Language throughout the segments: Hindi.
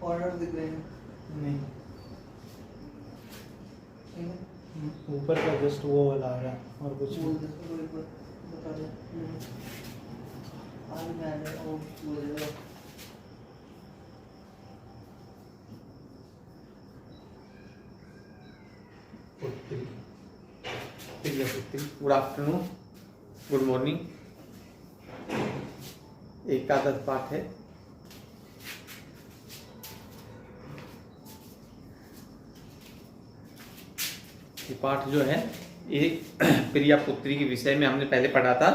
ऑर्डर दिख रहे हैं नहीं, ठीक है ऊपर का जस्ट वो वाला आ रहा है और कुछ बोल नहीं। दे तो एक बार बता दे आज मैं आ जाए और बोलेगा गुड आफ्टरनून, गुड मॉर्निंग। एकादश पाठ है। ये पाठ जो है ये प्रिया पुत्री के विषय में हमने पहले पढ़ा था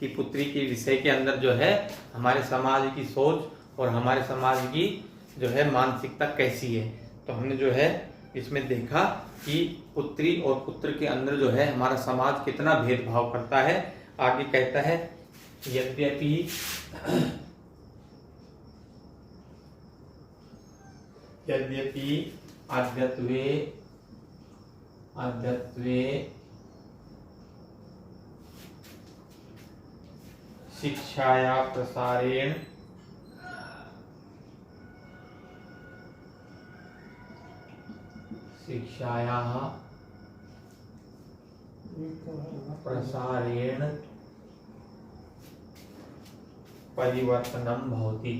कि पुत्री के विषय के अंदर जो है हमारे समाज की सोच और हमारे समाज की जो है मानसिकता कैसी है। तो हमने जो है इसमें देखा कि पुत्री और पुत्र के अंदर जो है हमारा समाज कितना भेदभाव करता है। आगे कहता है यद्यपि अद्यत्वे शिक्षाया प्रसारेण परिवर्तनं भवति।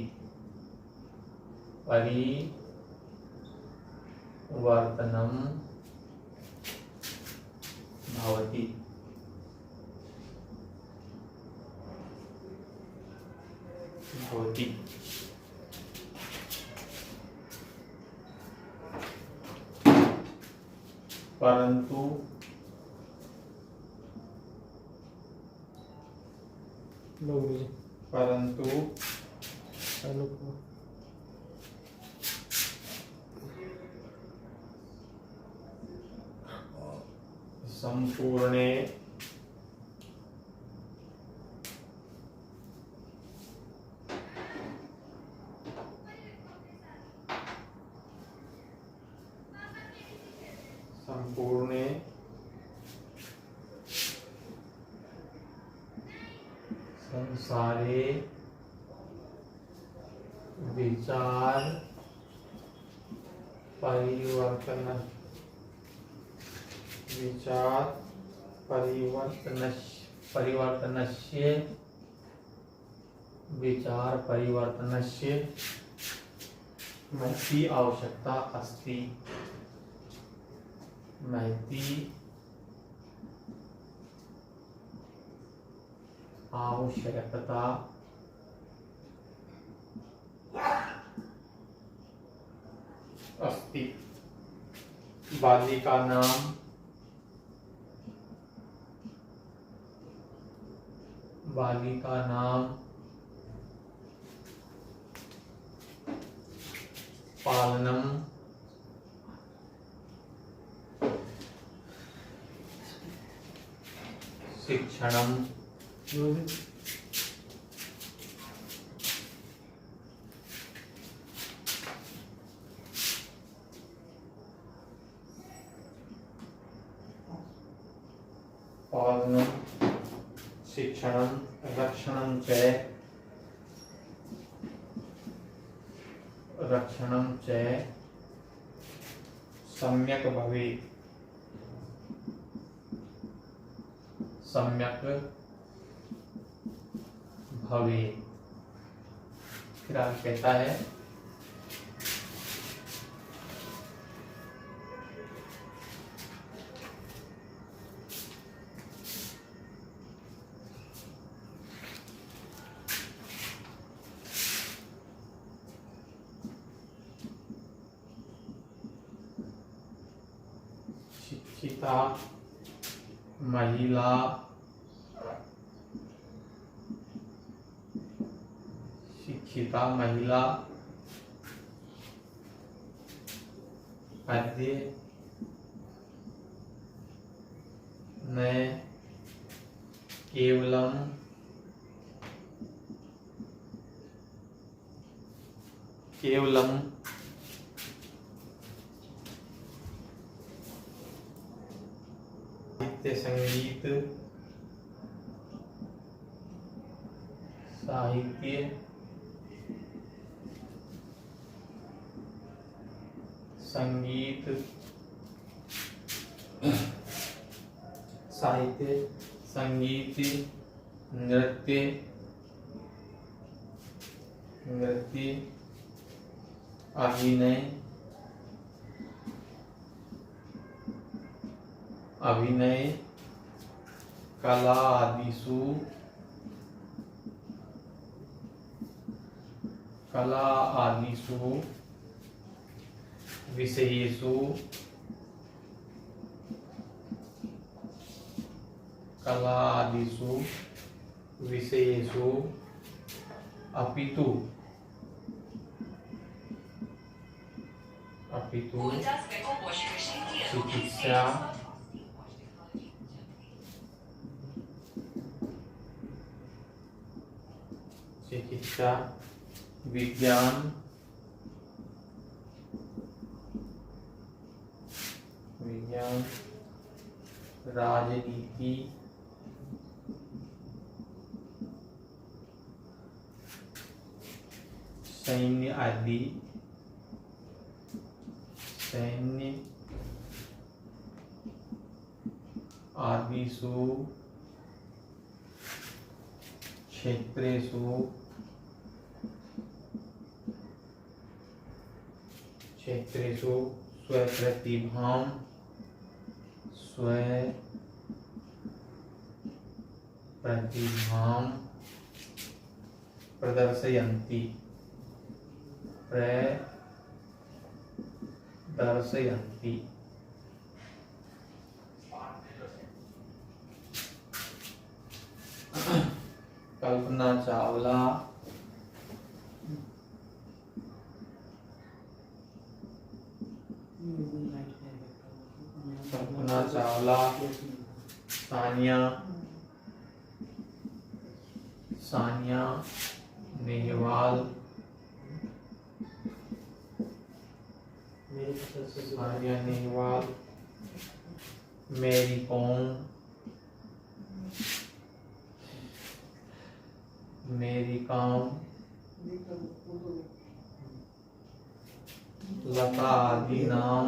परंतु संपूर्णे संसारे विचार परिवर्तनस्य महती आवश्यकता अस्ति। बालिका नाम पालनम शिक्षणम रक्षणं च सम्यक भवेत्। फिर आगे कहता है शिक्षिता महिला अद्य न केवलम साहित्य संगीत, साहित्य, संगीत, नृत्य, अभिनय, कला आदिषु विषयेषु अपितु चिकित्सा, विज्ञान, राजनीति, सैन्य आदिषु क्षेत्रेषु स्वप्रतिभां प्रदर्शयन्ति। कल्पना चावला, सानिया नेहवाल, मेरी कॉम, लता आदि नाम,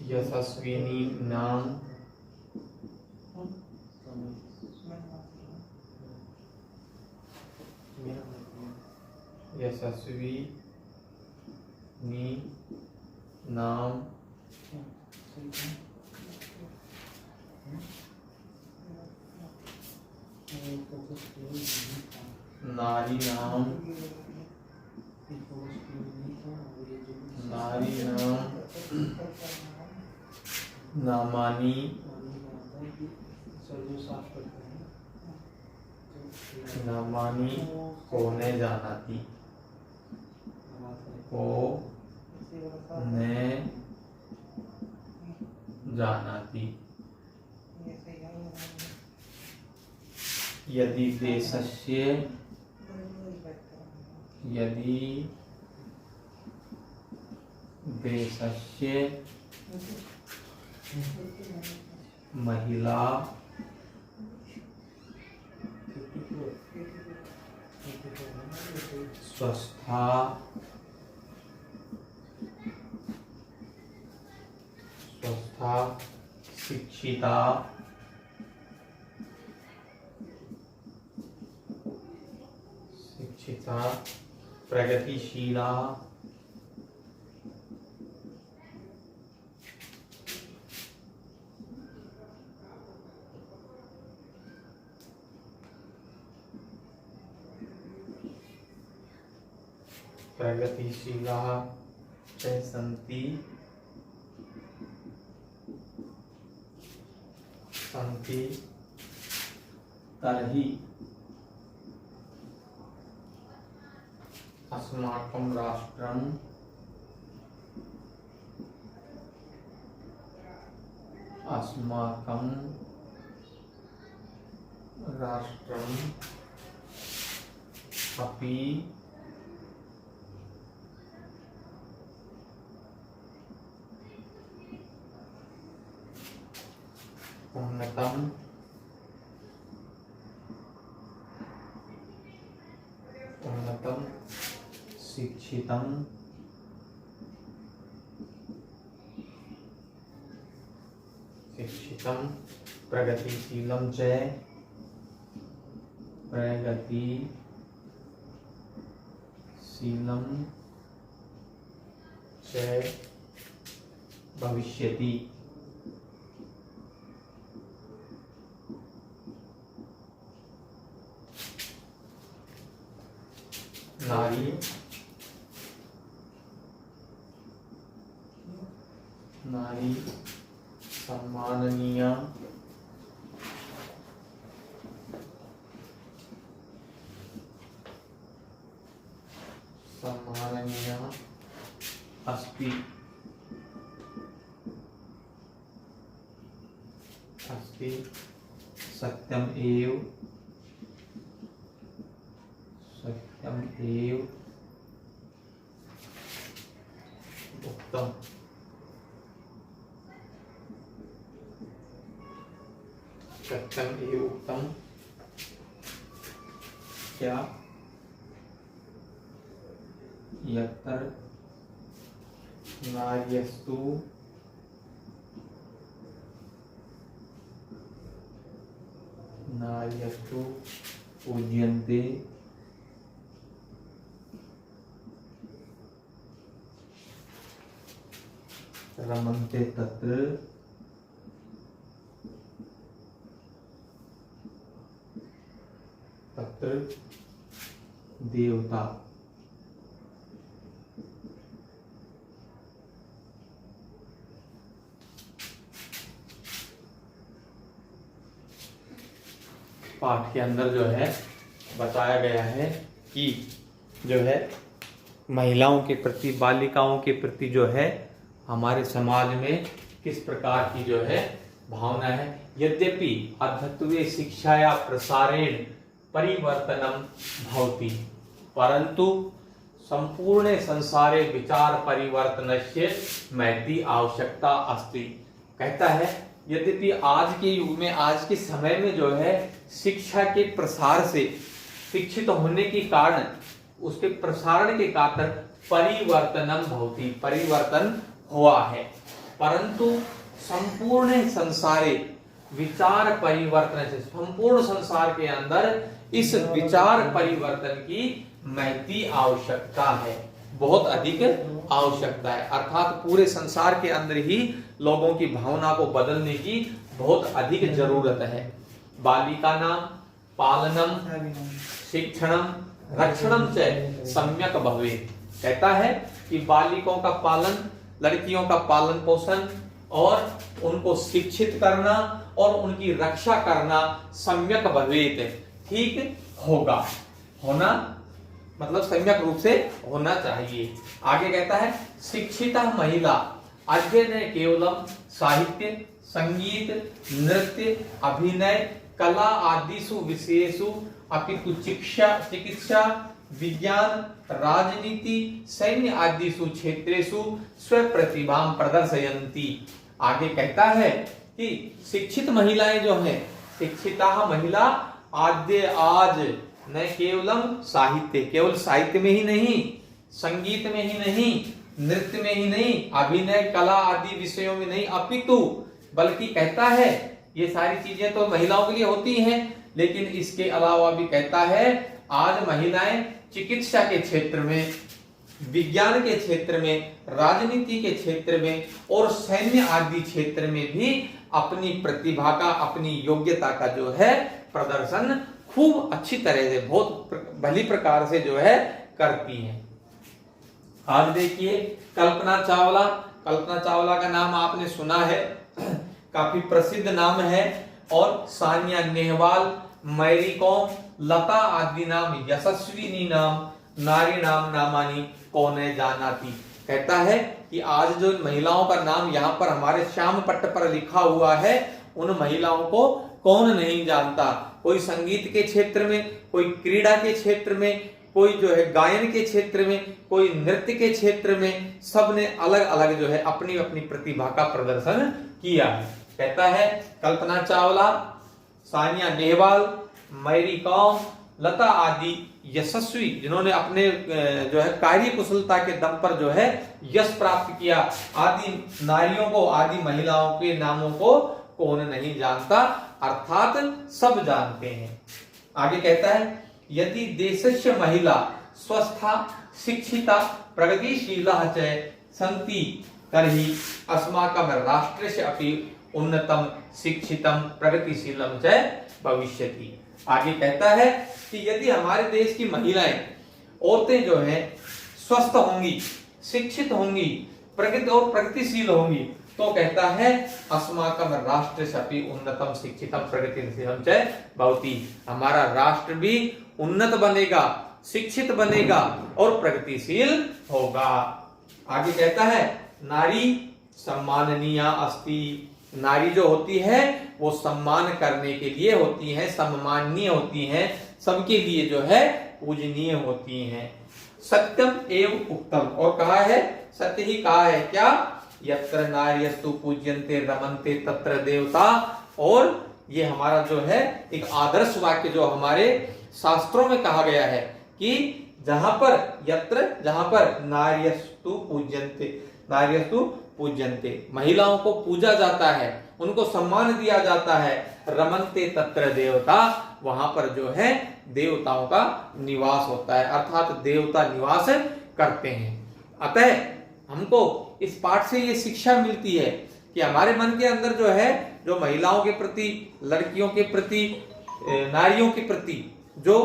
यशस्विनी नाम, नारी नाम, नामानी, कोने जानाती, यदि देशस्य महिला स्वस्था शिक्षिता प्रगतिशीला च सन्ति तर्हि अस्माकं राष्ट्रं अपि उन्नतं शिक्षितम शिक्षितम प्रगतिशीलम च प्रगतिशीलम च भविष्यति। नारी सम्माननीया अस्ति सत्यम एव उक्तम। सत्यम एव उक्तम क्या यत्र नार्यस्तु पूज्यन्ते रमन्ते तत्र देवता। पाठ के अंदर जो है बताया गया है कि जो है महिलाओं के प्रति, बालिकाओं के प्रति जो है हमारे समाज में किस प्रकार की जो है भावना है। यद्यपि अद्यत्वे शिक्षाया प्रसारेण परिवर्तनम भवति परंतु संपूर्ण संसारे विचार परिवर्तनस्य महती आवश्यकता अस्ति। कहता है यद्यपि आज के युग में, आज के समय में जो है शिक्षा के प्रसार से, शिक्षित होने के कारण, उसके प्रसारण के कारण परिवर्तनम भवति, परिवर्तन हुआ है परंतु संपूर्ण संसारे विचार परिवर्तन से, संपूर्ण संसार के अंदर इस विचार परिवर्तन की महती आवश्यकता है, बहुत अधिक आवश्यकता है। अर्थात पूरे संसार के अंदर ही लोगों की भावना को बदलने की बहुत अधिक जरूरत है। बालिका नाम पालनम शिक्षणम रक्षणम च सम्यक भवेत्। कहता है कि बालिकों का पालन, लड़कियों का पालन पोषण और उनको शिक्षित करना और उनकी रक्षा करना सम्यक भवेत्, ठीक होगा, होना मतलब सम्यक रूप से होना चाहिए। आगे कहता है शिक्षिता महिला अध्ययन केवलम साहित्य, संगीत, नृत्य, अभिनय, कला आदिषु विषयेषु अपितु चिकित्सा, विज्ञान, राजनीति, सैन्य आदिषु क्षेत्रेषु स्वप्रतिभां प्रदर्शयन्ति। आगे कहता है कि शिक्षित महिलाएं जो हैं, शिक्षिता महिला आद्य आज न केवलम साहित्य, केवल साहित्य में ही नहीं, संगीत में ही नहीं, नृत्य में ही नहीं, अभिनय, कला आदि विषयों में नहीं, अपितु बल्कि कहता है ये सारी चीजें तो महिलाओं के लिए होती हैं, लेकिन इसके अलावा भी कहता है आज महिलाएं चिकित्सा के क्षेत्र में, विज्ञान के क्षेत्र में, राजनीति के क्षेत्र में और सैन्य आदि क्षेत्र में भी अपनी प्रतिभा का, अपनी योग्यता का जो है प्रदर्शन खूब अच्छी तरह से, बहुत भली प्रकार से जो है करती हैं। आज देखिए कल्पना चावला, कल्पना चावला का नाम आपने सुना है, काफी प्रसिद्ध नाम है, और सानिया नेहवाल, मैरी कॉम, लता आदि नाम यशस्विनी नाम, नारी नाम नामानी कौने जानाती। कहता है कि आज जो महिलाओं का नाम यहाँ पर हमारे श्याम पट्ट पर लिखा हुआ है, उन महिलाओं को कौन नहीं जानता। कोई संगीत के क्षेत्र में, कोई क्रीड़ा के क्षेत्र में, कोई जो है गायन के क्षेत्र में, कोई नृत्य के क्षेत्र में, सबने अलग अलग जो है अपनी अपनी प्रतिभा का प्रदर्शन किया है। कहता है कल्पना चावला, सानिया नेहवाल, मैरी कॉम, लता आदि यशस्वी, जिन्होंने अपने जो है कार्य कुशलता के दम पर जो है यश प्राप्त किया, आदि नारियों को, आदि महिलाओं के नामों को कौन नहीं जानता, अर्थात सब जानते हैं। आगे कहता है यदि देशस्य महिला स्वस्था शिक्षिता प्रगतिशीला च सन्ति तर्हि अस्माकं राष्ट्रस्य अपि उन्नतम शिक्षितम प्रगतिशीलम च भविष्यति। आगे कहता है कि यदि हमारे देश की महिलाएं, औरतें जो हैं स्वस्थ होंगी, शिक्षित होंगी, प्रगति और प्रगतिशील होंगी, तो कहता है अस्माकं राष्ट्रस्य अपि उन्नतम शिक्षितम प्रगतिशीलम च भवति, हमारा राष्ट्र भी उन्नत बनेगा, शिक्षित बनेगा और प्रगतिशील होगा। आगे कहता है नारी सम्माननीय अस्ति, नारी जो होती है वो सम्मान करने के लिए होती है, सम्माननीय होती है, सबके लिए जो है पूजनीय होती हैं। सत्यम एवं उत्तम, और कहा है सत्य ही कहा है, क्या, यत्र नार्यस्तु पूज्यन्ते रमन्ते तत्र देवता। और ये हमारा जो है एक आदर्श वाक्य जो हमारे शास्त्रों में कहा गया है कि जहां पर नार्यस्तु पूज्यन्ते, नार्यस्तु पूज्यन्ते, महिलाओं को पूजा जाता है, उनको सम्मान दिया जाता है, रमन्ते तत्र देवता, वहां पर जो है देवताओं का निवास होता है, अर्थात देवता निवास करते हैं। अतः हमको इस पाठ से ये शिक्षा मिलती है कि हमारे मन के अंदर जो है, जो महिलाओं के प्रति, लड़कियों के प्रति, नारियों के प्रति जो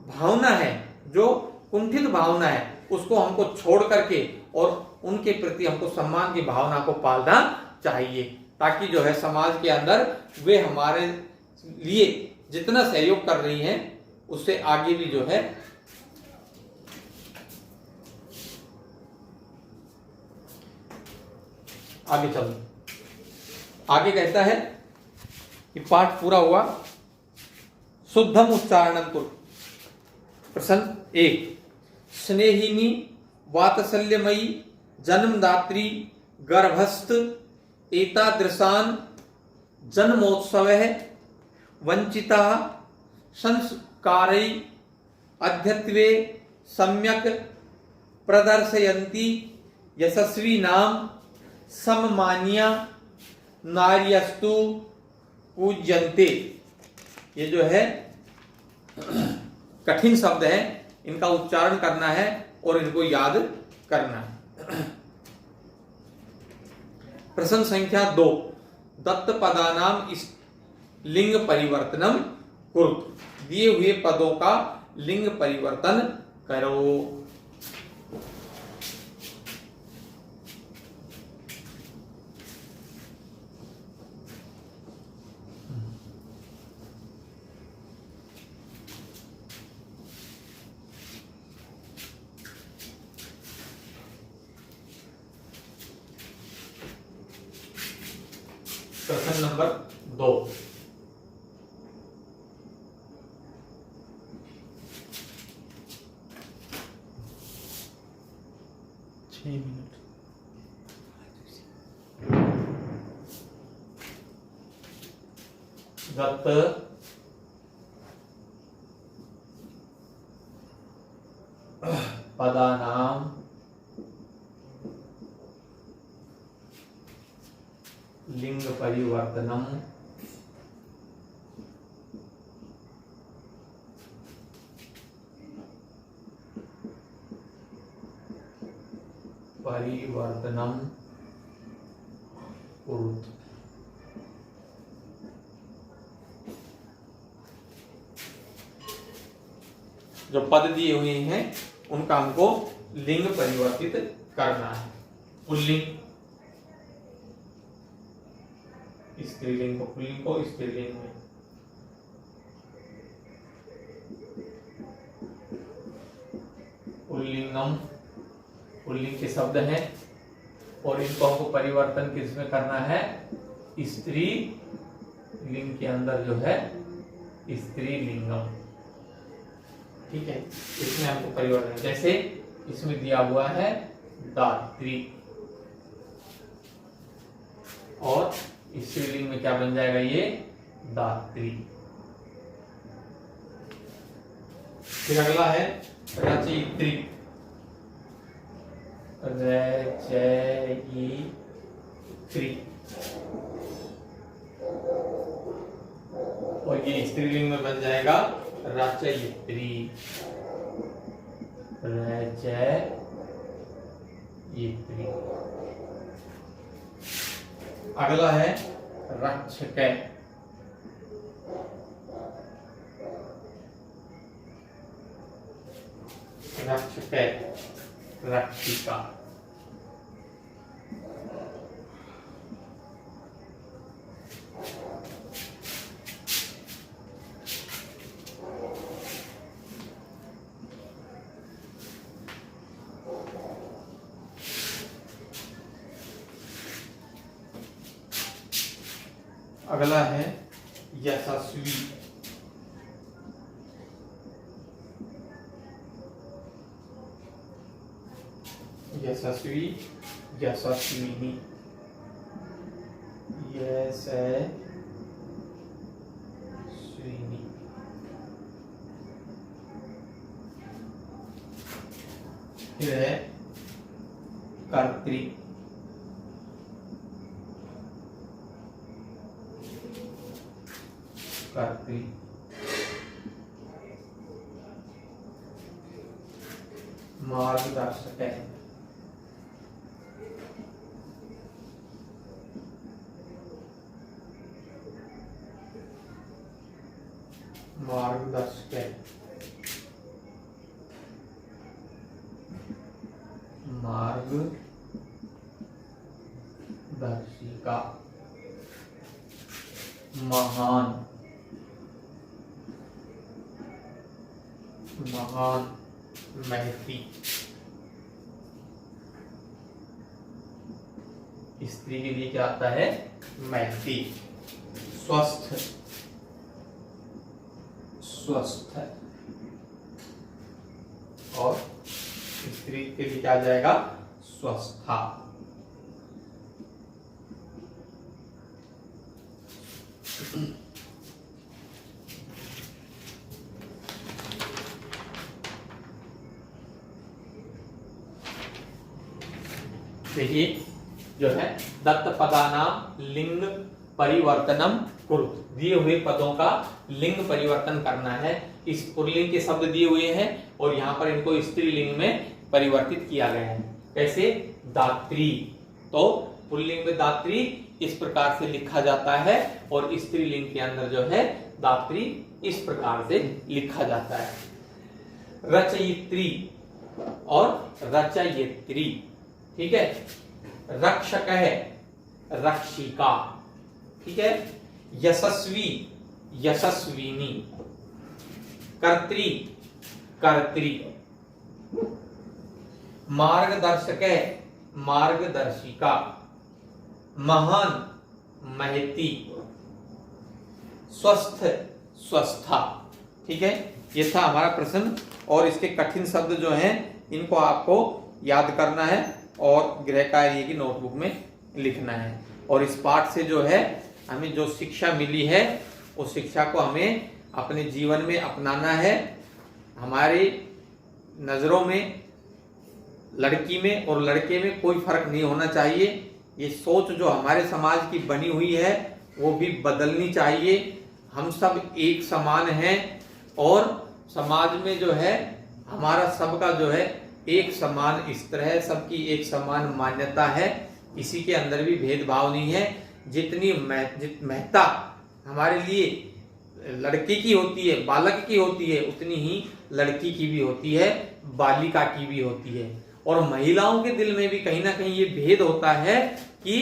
भावना है, जो कुंठित भावना है, उसको हमको छोड़ करके और उनके प्रति हमको सम्मान की भावना को पालना चाहिए, ताकि जो है समाज के अंदर वे हमारे लिए जितना सहयोग कर रही हैं उससे आगे भी जो है आगे चलो। आगे कहता है कि पाठ पूरा हुआ, शुद्धम उच्चारणम कुरु। प्रश्न 1, स्नेहिनी वात्सल्यमयी जन्मदात्री गर्भस्थ एतादृशान जन्मोत्सवः वंचिता संस्कारै अद्यत्वे सम्यक प्रदर्शयन्ति यशस्वी नाम सम्मानिया नार्यस्तु पूज्यन्ते। ये जो है कठिन शब्द है, इनका उच्चारण करना है और इनको याद करना है। प्रश्न संख्या 2, दत्त पदानाम इस लिंग परिवर्तनम कुरुत, दिए हुए पदों का लिंग परिवर्तन करो। प्रश्न नंबर 2, दत्त पदानाम लिंग परिवर्तनम कुरुत। जो पद दिए हुए हैं उनका हमको लिंग परिवर्तित करना है। पुल्लिंग स्त्रीलिंग को, पुल्लिंग को स्त्रीलिंग में, पुल्लिंगम, पुल्लिंग के शब्द हैं और इनको हमको परिवर्तन किस में करना है, स्त्री लिंग के अंदर जो है स्त्रीलिंगम। ठीक है, इसमें हमको परिवर्तन, जैसे इसमें दिया हुआ है दात्री, और स्त्रीलिंग में क्या बन जाएगा, ये दात्री। फिर अगला है रचयित्री। रचयित्री, और ये स्त्रीलिंग में बन जाएगा रचयित्री। रचयित्री। अगला है रक्षक। रक्षक, रक्षिका। अगला है यशस्वी। यशस्वी, यशस्विनी। यशस्विनी। फिर है कर्त्री। कर्त्री। मार्गदर्शक है। मार्गदर्शक है। मार्गदर्शिका। महान। महान, महती। स्त्री के लिए क्या आता है? महती। स्वस्थ। स्वस्थ, और स्त्री के लिए क्या आ जाएगा? स्वस्था। देखिए जो है दत्त पदानाम लिंग परिवर्तनम कुरु, दिए हुए पदों का लिंग परिवर्तन करना है। इस पुल्लिंग के शब्द दिए हुए हैं और यहाँ पर इनको स्त्रीलिंग में परिवर्तित किया गया है। कैसे? दात्री। तो पुल्लिंग में दात्री इस प्रकार से लिखा जाता है और स्त्रीलिंग के अंदर जो है दात्री इस प्रकार से लिखा जाता है। रचयित्री और रचयित्री, ठीक है। रक्षक है, रक्षिका, ठीक है। यशस्वी, यशस्विनी। कर्त्री, कर्त्री। मार्गदर्शक है, मार्गदर्शिका। महान, महती। स्वस्थ, स्वस्था, ठीक है। ये था हमारा प्रश्न और इसके कठिन शब्द जो हैं इनको आपको याद करना है और गृह कार्य की नोटबुक में लिखना है। और इस पाठ से जो है हमें जो शिक्षा मिली है उस शिक्षा को हमें अपने जीवन में अपनाना है। हमारी नजरों में लड़की में और लड़के में कोई फर्क नहीं होना चाहिए। ये सोच जो हमारे समाज की बनी हुई है वो भी बदलनी चाहिए। हम सब एक समान हैं और समाज में जो है हमारा सबका जो है एक समान स्तर है, सबकी एक समान मान्यता है, किसी के अंदर भी भेदभाव नहीं है। जितनी महत्ता हमारे लिए लड़के की होती है, बालक की होती है, उतनी ही लड़की की भी होती है, बालिका की भी होती है। और महिलाओं के दिल में भी कहीं ना कहीं ये भेद होता है कि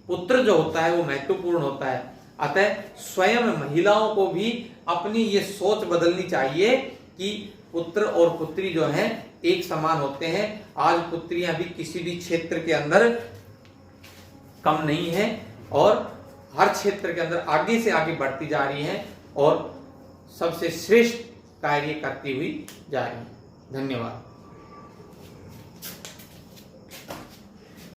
पुत्र जो होता है वो महत्वपूर्ण होता है। अतः स्वयं महिलाओं को भी अपनी ये सोच बदलनी चाहिए कि पुत्र और पुत्री जो है एक समान होते हैं। आज पुत्रियां भी किसी भी क्षेत्र के अंदर कम नहीं है और हर क्षेत्र के अंदर आगे से आगे बढ़ती जा रही हैं और सबसे श्रेष्ठ कार्य करती हुई जा रही हैं। धन्यवाद।